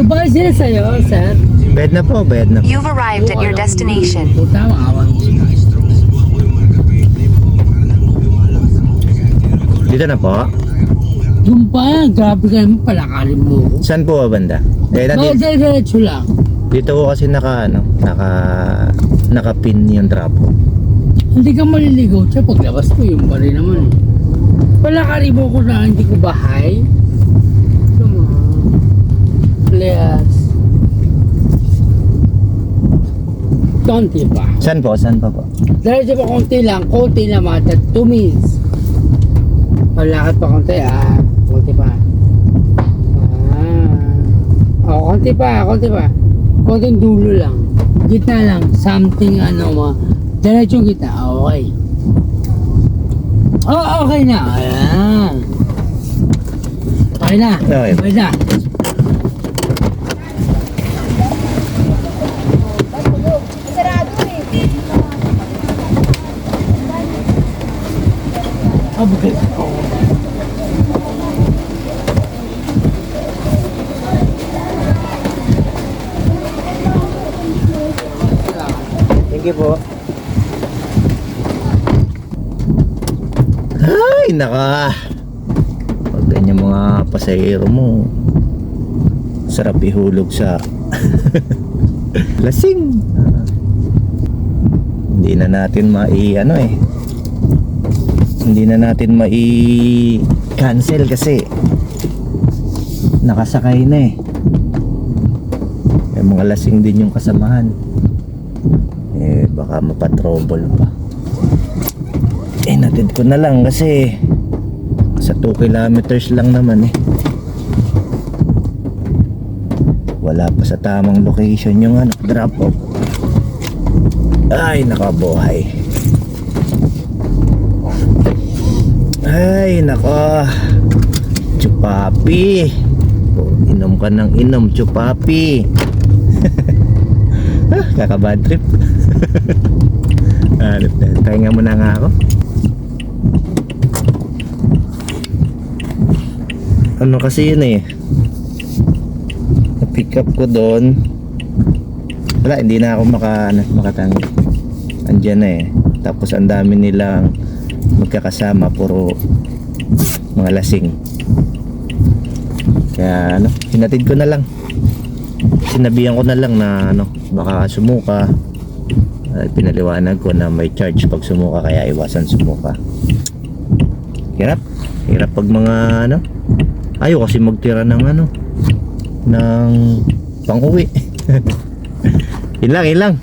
Magbabayad sila sa'yo, sir. Bayad na po, bayad na po. You've arrived at your destination. Puta, maawan mo sila. Dito na po. Doon pa, grabe kayo mo, palakarin mo. Saan po ba banda? Bakit diretso lang? Dito ko kasi nakapin yung drop. Hindi ka maliligaw siya, paglabas ko yung bari naman. Palakarin mo ko na, hindi ko bahay. Come on. Please. Konti pa. Saan po? Saan pa po? Diretso pa konti lang mata. 2 minutes. Palakad pa konti, konti pa. Konti pa. Konting dulo lang. Gitna lang. Something diretso gitna. Okay. Okay na. Ayan. Okay na. Okay. Okay na. Bukit ako. Thank you po. Ay, naka. Pag ganyan mga pasahero mo, sarap ihulog sa lasing. Hindi na natin hindi na natin cancel kasi nakasakay na may mga lasing din yung kasamahan, baka mapatrobol pa. Natid ko na lang kasi sa 2 kilometers lang naman wala pa sa tamang location yung drop off. Ay, nakabuhay. Ay, nako. Chupapi. Inom ka ng inom, chupapi. Kakabad trip. Tahinga muna nga ako. Ano kasi yun na-pick up ko doon. Wala, hindi na ako makatanggap. Andiyan na Tapos ang dami nilang magkakasama, puro mga lasing. Kaya hinatid ko na lang. Sinabihan ko na lang na baka sumuka. Pinaliwanag ko na may charge pag sumuka, kaya iwasan sumuka. Hirap pag mga ayaw kasi magtira ng pang-uwi. Ilang